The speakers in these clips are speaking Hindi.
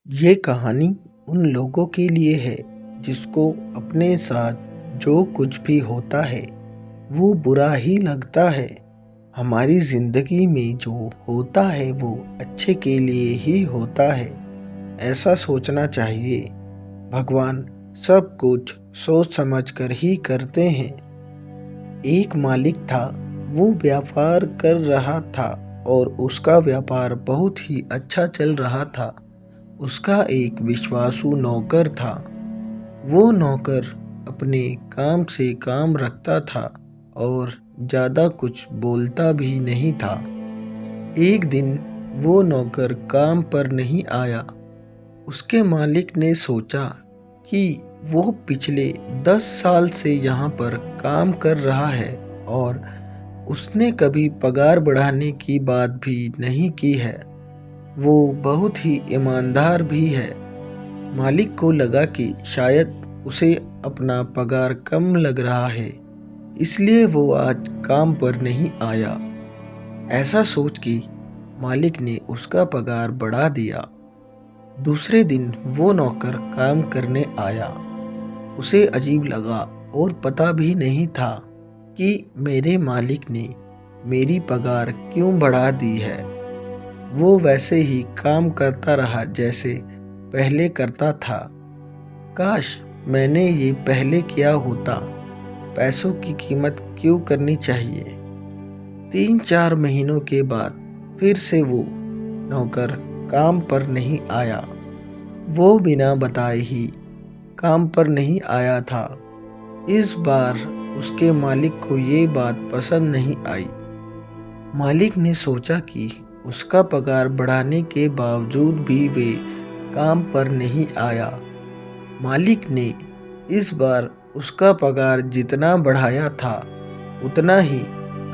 ये कहानी उन लोगों के लिए है जिसको अपने साथ जो कुछ भी होता है वो बुरा ही लगता है। हमारी ज़िंदगी में जो होता है वो अच्छे के लिए ही होता है, ऐसा सोचना चाहिए। भगवान सब कुछ सोच समझ कर ही करते हैं। एक मालिक था, वो व्यापार कर रहा था और उसका व्यापार बहुत ही अच्छा चल रहा था। उसका एक विश्वासु नौकर था। वो नौकर अपने काम से काम रखता था और ज़्यादा कुछ बोलता भी नहीं था। एक दिन वो नौकर काम पर नहीं आया। उसके मालिक ने सोचा कि वो पिछले 10 साल से यहाँ पर काम कर रहा है और उसने कभी पगार बढ़ाने की बात भी नहीं की है। वो बहुत ही ईमानदार भी है। मालिक को लगा कि शायद उसे अपना पगार कम लग रहा है, इसलिए वो आज काम पर नहीं आया। ऐसा सोच के मालिक ने उसका पगार बढ़ा दिया। दूसरे दिन वो नौकर काम करने आया। उसे अजीब लगा और पता भी नहीं था कि मेरे मालिक ने मेरी पगार क्यों बढ़ा दी है। वो वैसे ही काम करता रहा जैसे पहले करता था। काश मैंने ये पहले किया होता। पैसों की कीमत क्यों करनी चाहिए। 3-4 महीनों के बाद फिर से वो नौकर काम पर नहीं आया। वो बिना बताए ही काम पर नहीं आया था। इस बार उसके मालिक को ये बात पसंद नहीं आई। मालिक ने सोचा कि उसका पगार बढ़ाने के बावजूद भी वे काम पर नहीं आया। मालिक ने इस बार उसका पगार जितना बढ़ाया था उतना ही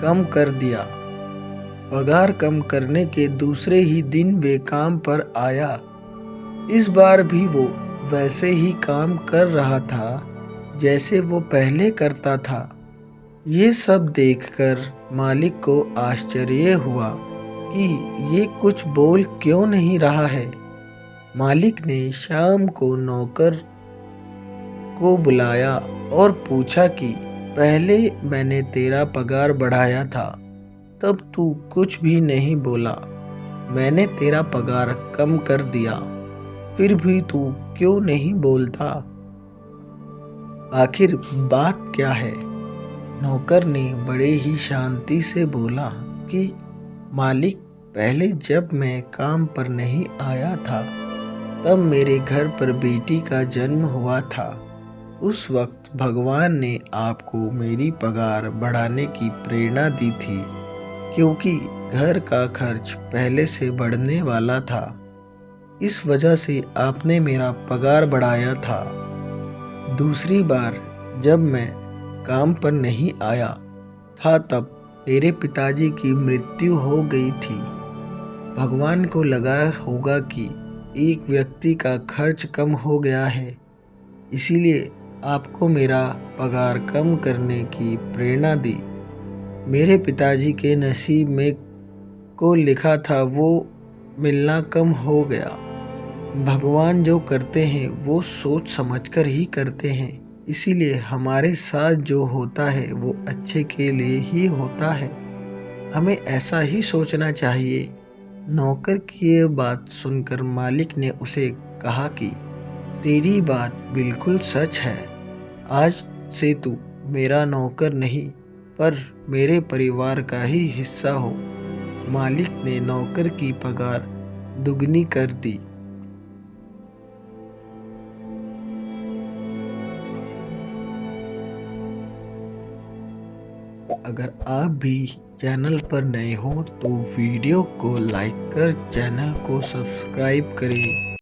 कम कर दिया। पगार कम करने के दूसरे ही दिन वे काम पर आया। इस बार भी वो वैसे ही काम कर रहा था जैसे वो पहले करता था। ये सब देखकर मालिक को आश्चर्य हुआ कि ये कुछ बोल क्यों नहीं रहा है। मालिक ने शाम को नौकर को बुलाया और पूछा कि पहले मैंने तेरा पगार बढ़ाया था, तब तू कुछ भी नहीं बोला। मैंने तेरा पगार कम कर दिया, फिर भी तू क्यों नहीं बोलता? आखिर बात क्या है? नौकर ने बड़े ही शांति से बोला कि मालिक, पहले जब मैं काम पर नहीं आया था तब मेरे घर पर बेटी का जन्म हुआ था। उस वक्त भगवान ने आपको मेरी पगार बढ़ाने की प्रेरणा दी थी, क्योंकि घर का खर्च पहले से बढ़ने वाला था। इस वजह से आपने मेरा पगार बढ़ाया था। दूसरी बार जब मैं काम पर नहीं आया था तब मेरे पिताजी की मृत्यु हो गई थी। भगवान को लगा होगा कि एक व्यक्ति का खर्च कम हो गया है, इसीलिए आपको मेरा पगार कम करने की प्रेरणा दी। मेरे पिताजी के नसीब में को लिखा था वो मिलना कम हो गया। भगवान जो करते हैं वो सोच समझकर ही करते हैं, इसीलिए हमारे साथ जो होता है वो अच्छे के लिए ही होता है। हमें ऐसा ही सोचना चाहिए। नौकर की ये बात सुनकर मालिक ने उसे कहा कि तेरी बात बिल्कुल सच है। आज से तू मेरा नौकर नहीं पर मेरे परिवार का ही हिस्सा हो। मालिक ने नौकर की पगार दुगनी कर दी। अगर आप भी चैनल पर नए हो तो वीडियो को लाइक कर चैनल को सब्सक्राइब करें।